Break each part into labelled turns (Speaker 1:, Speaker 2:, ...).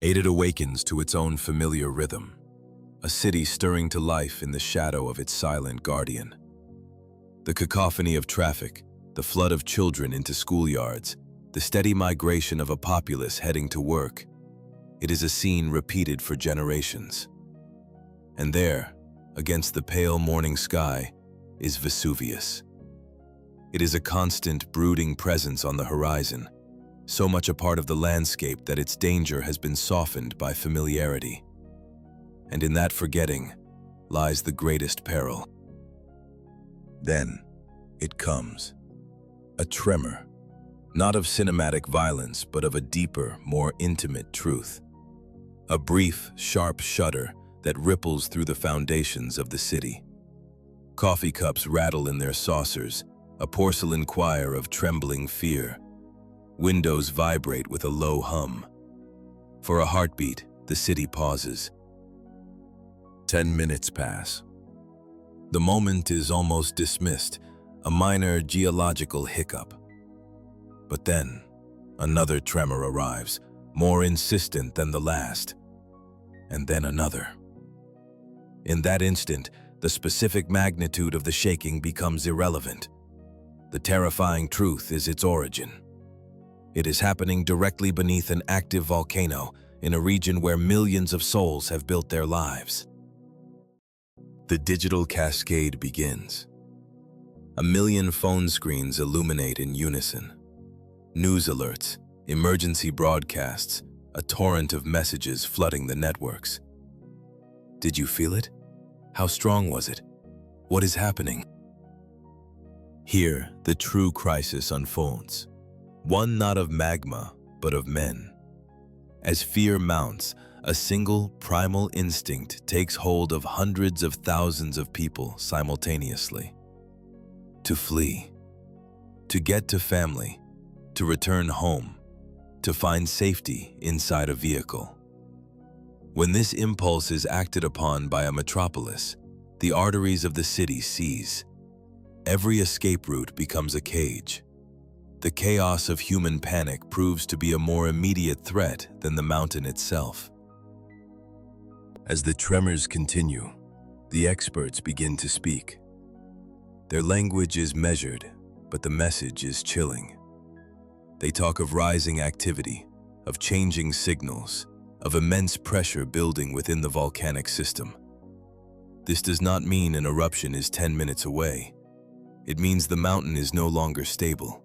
Speaker 1: It awakens to its own familiar rhythm, a city stirring to life in the shadow of its silent guardian. The cacophony of traffic, the flood of children into schoolyards, the steady migration of a populace heading to work. It is a scene repeated for generations. And there, against the pale morning sky, is Vesuvius. It is a constant, brooding presence on the horizon, so much a part of the landscape that its danger has been softened by familiarity. And in that forgetting lies the greatest peril. Then, it comes. A tremor, not of cinematic violence, but of a deeper, more intimate truth. A brief, sharp shudder that ripples through the foundations of the city. Coffee cups rattle in their saucers, a porcelain choir of trembling fear. Windows vibrate with a low hum. For a heartbeat, the city pauses. 10 minutes pass. The moment is almost dismissed, a minor geological hiccup. But then, another tremor arrives, more insistent than the last. And then another. In that instant, the specific magnitude of the shaking becomes irrelevant. The terrifying truth is its origin. It is happening directly beneath an active volcano in a region where millions of souls have built their lives. The digital cascade begins. 1,000,000 phone screens illuminate in unison. News alerts, emergency broadcasts, a torrent of messages flooding the networks. Did you feel it? How strong was it? What is happening? Here, the true crisis unfolds. One not of magma, but of men. As fear mounts, a single primal instinct takes hold of hundreds of thousands of people simultaneously. To flee, to get to family, to return home, to find safety inside a vehicle. When this impulse is acted upon by a metropolis, the arteries of the city seize. Every escape route becomes a cage. The chaos of human panic proves to be a more immediate threat than the mountain itself. As the tremors continue, the experts begin to speak. Their language is measured, but the message is chilling. They talk of rising activity, of changing signals, of immense pressure building within the volcanic system. This does not mean an eruption is 10 minutes away. It means the mountain is no longer stable.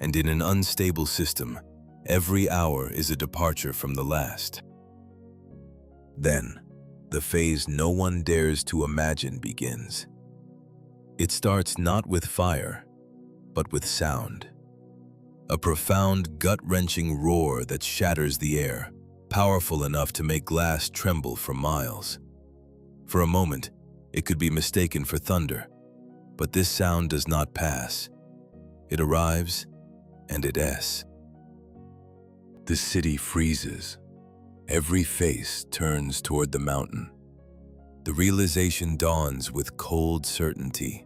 Speaker 1: And in an unstable system, every hour is a departure from the last. Then, the phase no one dares to imagine begins. It starts not with fire, but with sound. A profound, gut-wrenching roar that shatters the air, powerful enough to make glass tremble for miles. For a moment, it could be mistaken for thunder, but this sound does not pass. It arrives, and it ends. The city freezes. Every face turns toward the mountain. The realization dawns with cold certainty.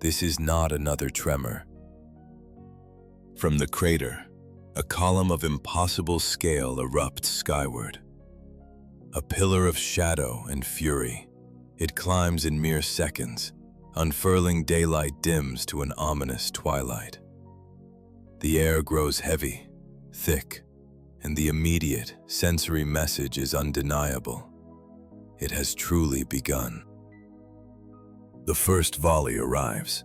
Speaker 1: This is not another tremor. From the crater, a column of impossible scale erupts skyward. A pillar of shadow and fury. It climbs in mere seconds. Unfurling daylight dims to an ominous twilight. The air grows heavy, thick, and the immediate sensory message is undeniable. It has truly begun. The first volley arrives.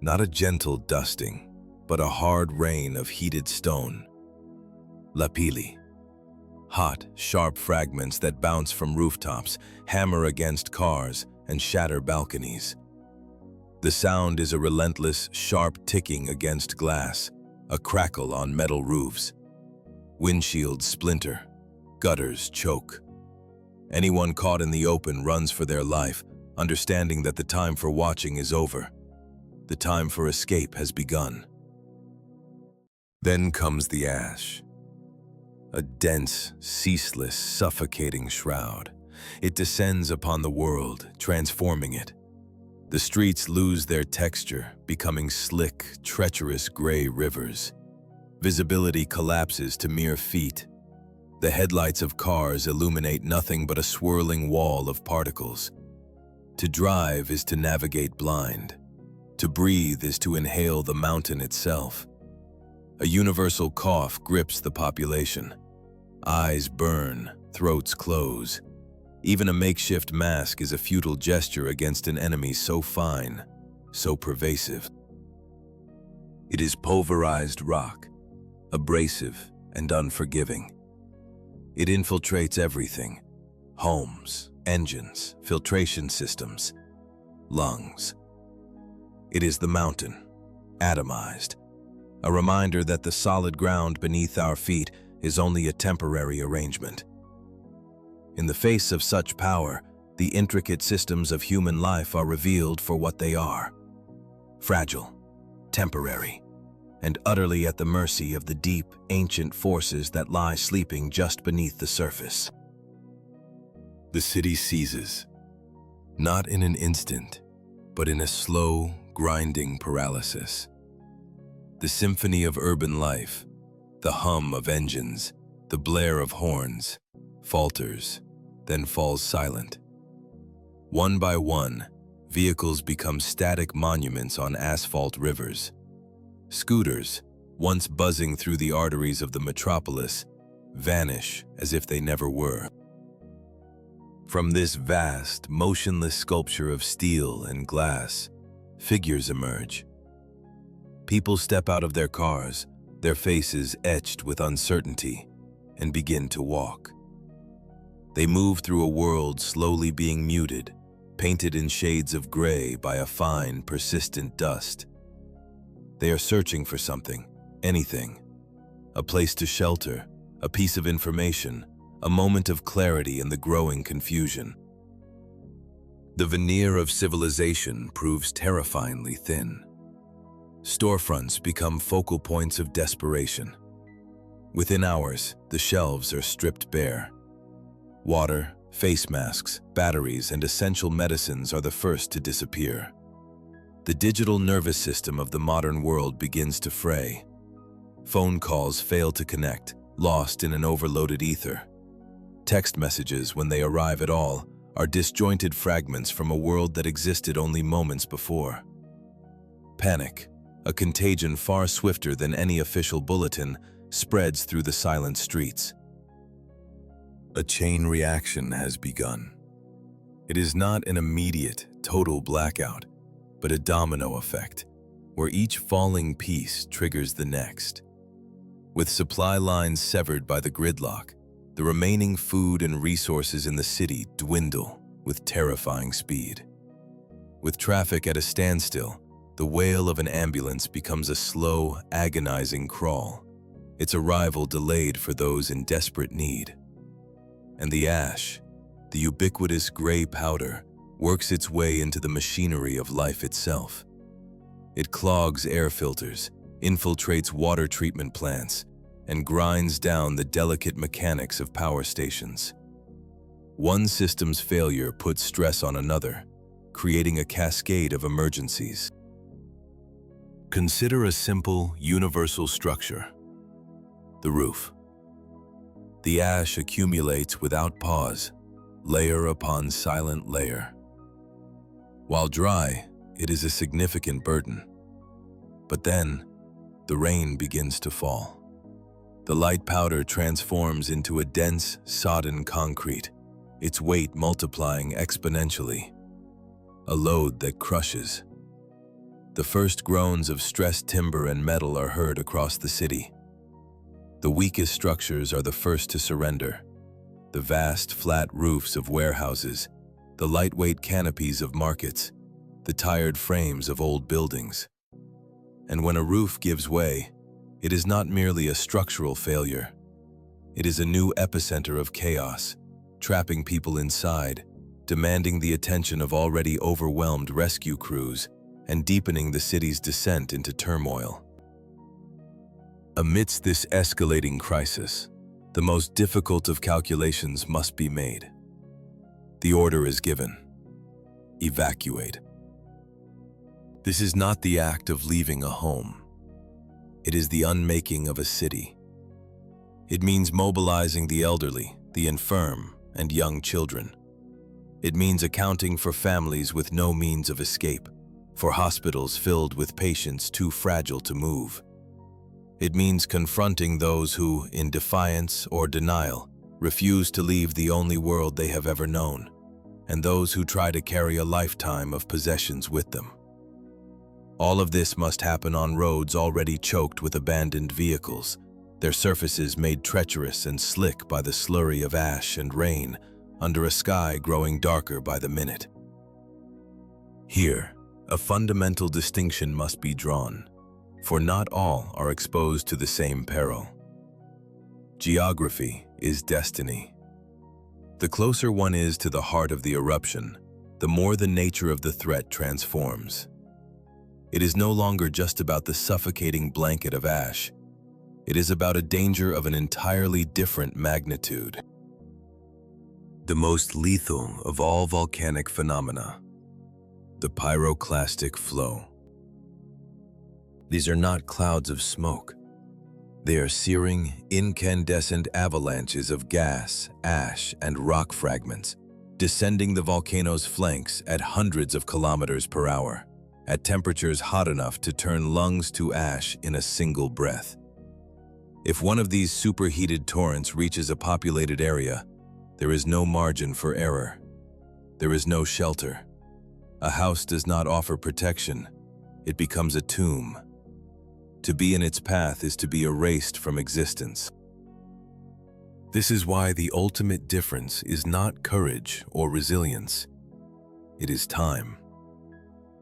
Speaker 1: Not a gentle dusting, but a hard rain of heated stone. Lapilli. Hot, sharp fragments that bounce from rooftops, hammer against cars, and shatter balconies. The sound is a relentless, sharp ticking against glass, a crackle on metal roofs. Windshields splinter, gutters choke. Anyone caught in the open runs for their life, understanding that the time for watching is over. The time for escape has begun. Then comes the ash. A dense, ceaseless, suffocating shroud. It descends upon the world, transforming it. The streets lose their texture, becoming slick, treacherous gray rivers. Visibility collapses to mere feet. The headlights of cars illuminate nothing but a swirling wall of particles. To drive is to navigate blind. To breathe is to inhale the mountain itself. A universal cough grips the population. Eyes burn, throats close. Even a makeshift mask is a futile gesture against an enemy so fine, so pervasive. It is pulverized rock, abrasive and unforgiving. It infiltrates everything: homes, engines, filtration systems, lungs. It is the mountain, atomized, a reminder that the solid ground beneath our feet is only a temporary arrangement. In the face of such power, the intricate systems of human life are revealed for what they are: fragile, temporary, and utterly at the mercy of the deep, ancient forces that lie sleeping just beneath the surface. The city seizes, not in an instant, but in a slow, grinding paralysis. The symphony of urban life, the hum of engines, the blare of horns, falters, then falls silent. One by one, vehicles become static monuments on asphalt rivers. Scooters, once buzzing through the arteries of the metropolis, vanish as if they never were. From this vast, motionless sculpture of steel and glass, figures emerge. People step out of their cars, their faces etched with uncertainty, and begin to walk. They move through a world slowly being muted, painted in shades of gray by a fine, persistent dust. They are searching for something, anything. A place to shelter, a piece of information, a moment of clarity in the growing confusion. The veneer of civilization proves terrifyingly thin. Storefronts become focal points of desperation. Within hours, the shelves are stripped bare. Water, face masks, batteries, and essential medicines are the first to disappear. The digital nervous system of the modern world begins to fray. Phone calls fail to connect, lost in an overloaded ether. Text messages, when they arrive at all, are disjointed fragments from a world that existed only moments before. Panic, a contagion far swifter than any official bulletin, spreads through the silent streets. A chain reaction has begun. It is not an immediate, total blackout, but a domino effect, where each falling piece triggers the next. With supply lines severed by the gridlock, the remaining food and resources in the city dwindle with terrifying speed. With traffic at a standstill, the wail of an ambulance becomes a slow, agonizing crawl, its arrival delayed for those in desperate need. And the ash, the ubiquitous gray powder, works its way into the machinery of life itself. It clogs air filters, infiltrates water treatment plants, and grinds down the delicate mechanics of power stations. One system's failure puts stress on another, creating a cascade of emergencies. Consider a simple, universal structure: the roof. The ash accumulates without pause, layer upon silent layer. While dry, it is a significant burden. But then, the rain begins to fall. The light powder transforms into a dense, sodden concrete, its weight multiplying exponentially. A load that crushes. The first groans of stressed timber and metal are heard across the city. The weakest structures are the first to surrender. The vast, flat roofs of warehouses, the lightweight canopies of markets, the tired frames of old buildings. And when a roof gives way, it is not merely a structural failure. It is a new epicenter of chaos, trapping people inside, demanding the attention of already overwhelmed rescue crews, and deepening the city's descent into turmoil. Amidst this escalating crisis, the most difficult of calculations must be made. The order is given: evacuate. This is not the act of leaving a home. It is the unmaking of a city. It means mobilizing the elderly, the infirm, and young children. It means accounting for families with no means of escape, for hospitals filled with patients too fragile to move. It means confronting those who, in defiance or denial, refuse to leave the only world they have ever known, and those who try to carry a lifetime of possessions with them. All of this must happen on roads already choked with abandoned vehicles, their surfaces made treacherous and slick by the slurry of ash and rain, under a sky growing darker by the minute. Here, a fundamental distinction must be drawn, for not all are exposed to the same peril. Geography is destiny. The closer one is to the heart of the eruption, the more the nature of the threat transforms. It is no longer just about the suffocating blanket of ash. It is about a danger of an entirely different magnitude. The most lethal of all volcanic phenomena, the pyroclastic flow. These are not clouds of smoke. They are searing, incandescent avalanches of gas, ash, and rock fragments, descending the volcano's flanks at hundreds of kilometers per hour, at temperatures hot enough to turn lungs to ash in a single breath. If one of these superheated torrents reaches a populated area, there is no margin for error. There is no shelter. A house does not offer protection. It becomes a tomb. To be in its path is to be erased from existence. This is why the ultimate difference is not courage or resilience. It is time.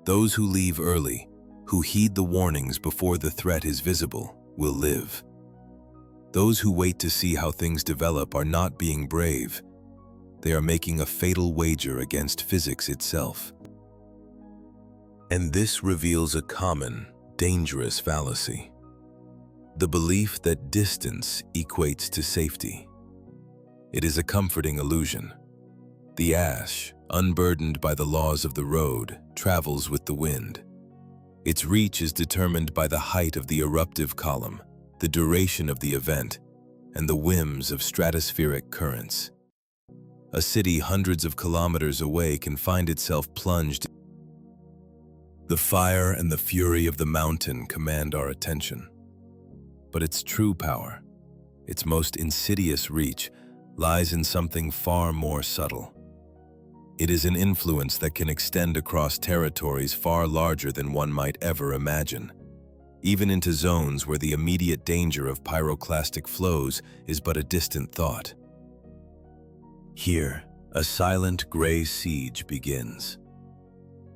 Speaker 1: Those who leave early, who heed the warnings before the threat is visible, will live. Those who wait to see how things develop are not being brave. They are making a fatal wager against physics itself. And this reveals a common, dangerous fallacy. The belief that distance equates to safety. It is a comforting illusion. The ash, unburdened by the laws of the road, travels with the wind. Its reach is determined by the height of the eruptive column, the duration of the event, and the whims of stratospheric currents. A city hundreds of kilometers away can find itself plunged. The fire and the fury of the mountain command our attention. But its true power, its most insidious reach, lies in something far more subtle. It is an influence that can extend across territories far larger than one might ever imagine, even into zones where the immediate danger of pyroclastic flows is but a distant thought. Here, a silent gray siege begins.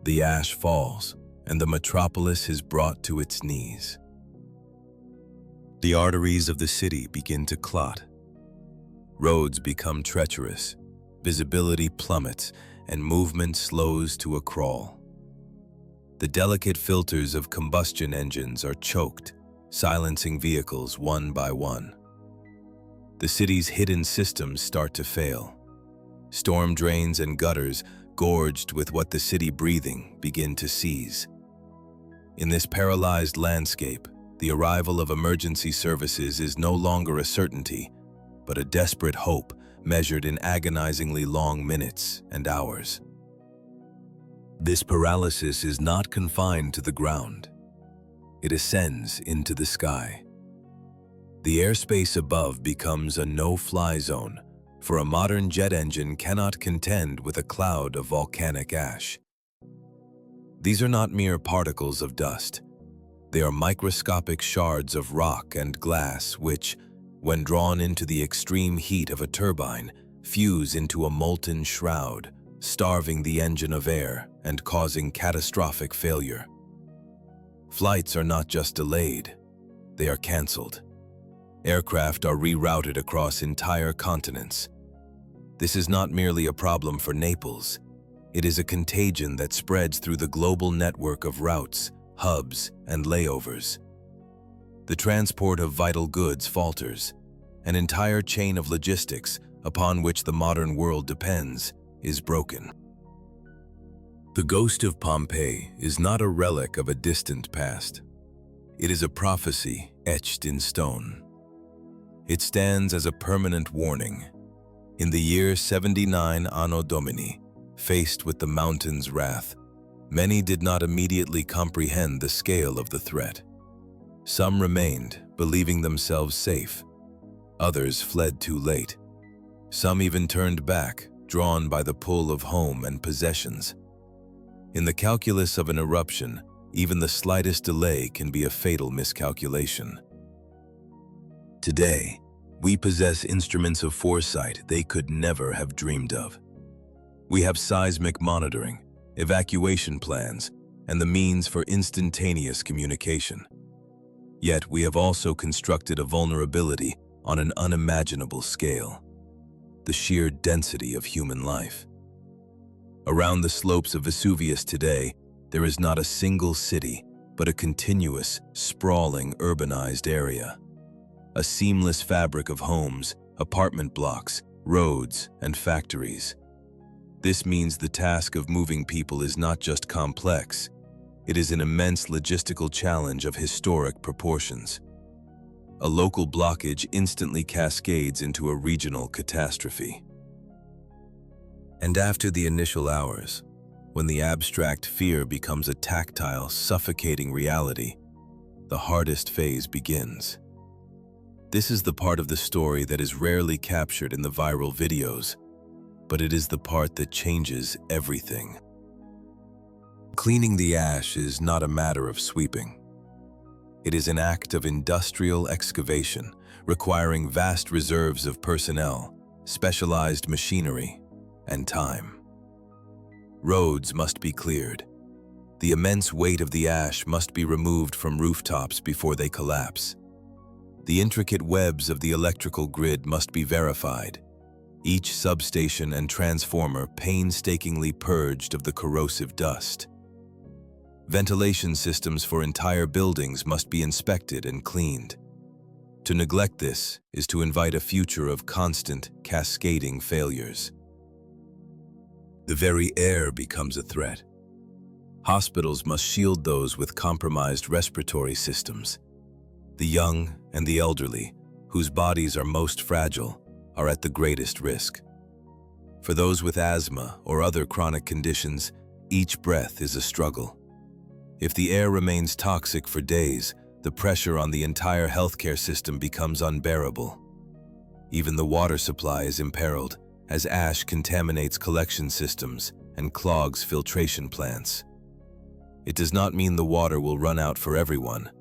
Speaker 1: The ash falls, and the metropolis is brought to its knees. The arteries of the city begin to clot. Roads become treacherous, visibility plummets, and movement slows to a crawl. The delicate filters of combustion engines are choked, silencing vehicles one by one. The city's hidden systems start to fail. Storm drains and gutters, gorged with what the city breathing, begin to seize. In this paralyzed landscape, the arrival of emergency services is no longer a certainty, but a desperate hope measured in agonizingly long minutes and hours. This paralysis is not confined to the ground. It ascends into the sky. The airspace above becomes a no-fly zone, for a modern jet engine cannot contend with a cloud of volcanic ash. These are not mere particles of dust. They are microscopic shards of rock and glass which, when drawn into the extreme heat of a turbine, fuse into a molten shroud, starving the engine of air and causing catastrophic failure. Flights are not just delayed, they are canceled. Aircraft are rerouted across entire continents. This is not merely a problem for Naples. It is a contagion that spreads through the global network of routes, hubs, and layovers. The transport of vital goods falters. An entire chain of logistics, upon which the modern world depends, is broken. The ghost of Pompeii is not a relic of a distant past. It is a prophecy etched in stone. It stands as a permanent warning. In the year 79 Anno Domini, faced with the mountain's wrath, many did not immediately comprehend the scale of the threat. Some remained, believing themselves safe. Others fled too late. Some even turned back, drawn by the pull of home and possessions. In the calculus of an eruption, even the slightest delay can be a fatal miscalculation. Today, we possess instruments of foresight they could never have dreamed of. We have seismic monitoring, evacuation plans, and the means for instantaneous communication. Yet we have also constructed a vulnerability on an unimaginable scale: the sheer density of human life. Around the slopes of Vesuvius today, there is not a single city, but a continuous, sprawling, urbanized area. A seamless fabric of homes, apartment blocks, roads, and factories. This means the task of moving people is not just complex, it is an immense logistical challenge of historic proportions. A local blockage instantly cascades into a regional catastrophe. And after the initial hours, when the abstract fear becomes a tactile, suffocating reality, the hardest phase begins. This is the part of the story that is rarely captured in the viral videos, but it is the part that changes everything. Cleaning the ash is not a matter of sweeping. It is an act of industrial excavation, requiring vast reserves of personnel, specialized machinery, and time. Roads must be cleared. The immense weight of the ash must be removed from rooftops before they collapse. The intricate webs of the electrical grid must be verified, each substation and transformer painstakingly purged of the corrosive dust. Ventilation systems for entire buildings must be inspected and cleaned. To neglect this is to invite a future of constant, cascading failures. The very air becomes a threat. Hospitals must shield those with compromised respiratory systems. The young and the elderly, whose bodies are most fragile, are at the greatest risk. For those with asthma or other chronic conditions, each breath is a struggle. If the air remains toxic for days, the pressure on the entire healthcare system becomes unbearable. Even the water supply is imperiled, as ash contaminates collection systems and clogs filtration plants. It does not mean the water will run out for everyone,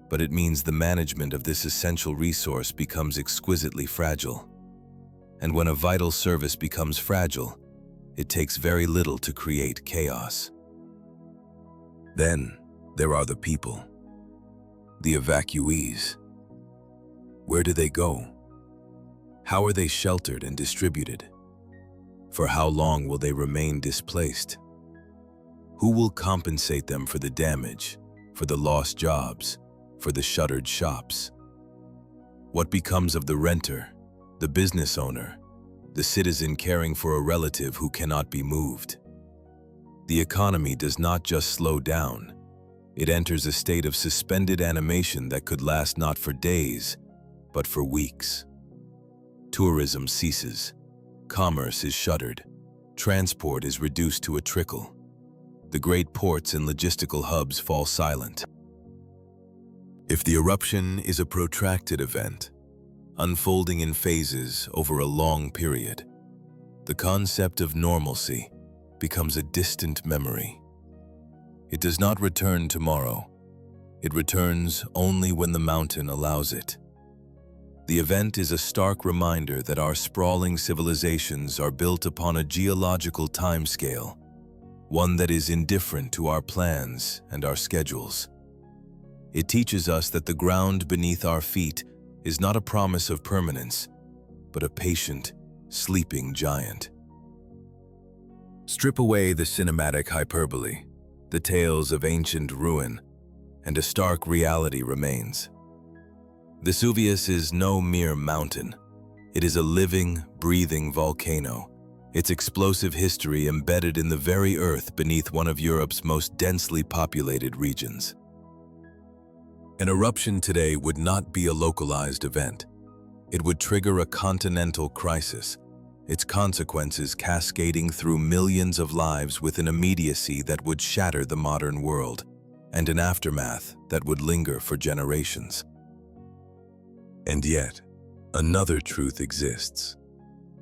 Speaker 1: but it means the management of this essential resource becomes exquisitely fragile. And when a vital service becomes fragile, it takes very little to create chaos. Then there are the people, the evacuees. Where do they go? How are they sheltered and distributed? For how long will they remain displaced? Who will compensate them for the damage, for the lost jobs, for the shuttered shops? What becomes of the renter, the business owner, the citizen caring for a relative who cannot be moved? The economy does not just slow down, it enters a state of suspended animation that could last not for days, but for weeks. Tourism ceases, commerce is shuttered, transport is reduced to a trickle. The great ports and logistical hubs fall silent. If the eruption is a protracted event, unfolding in phases over a long period, the concept of normalcy becomes a distant memory. It does not return tomorrow. It returns only when the mountain allows it. The event is a stark reminder that our sprawling civilizations are built upon a geological timescale, one that is indifferent to our plans and our schedules. It teaches us that the ground beneath our feet is not a promise of permanence, but a patient, sleeping giant. Strip away the cinematic hyperbole, the tales of ancient ruin, and a stark reality remains. Vesuvius is no mere mountain. It is a living, breathing volcano, its explosive history embedded in the very earth beneath one of Europe's most densely populated regions. An eruption today would not be a localized event. It would trigger a continental crisis, its consequences cascading through millions of lives with an immediacy that would shatter the modern world, and an aftermath that would linger for generations. And yet, another truth exists,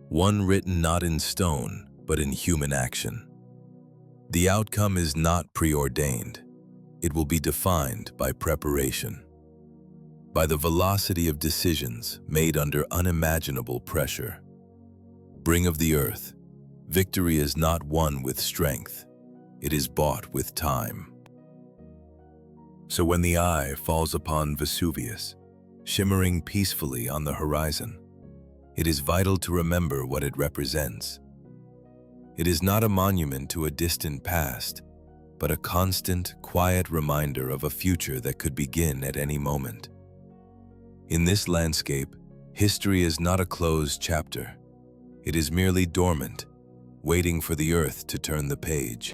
Speaker 1: one written not in stone, but in human action. The outcome is not preordained. It will be defined by preparation, by the velocity of decisions made under unimaginable pressure. Bring of the earth, victory is not won with strength, it is bought with time. So when the eye falls upon Vesuvius, shimmering peacefully on the horizon, it is vital to remember what it represents. It is not a monument to a distant past, but a constant, quiet reminder of a future that could begin at any moment. In this landscape, history is not a closed chapter. It is merely dormant, waiting for the earth to turn the page.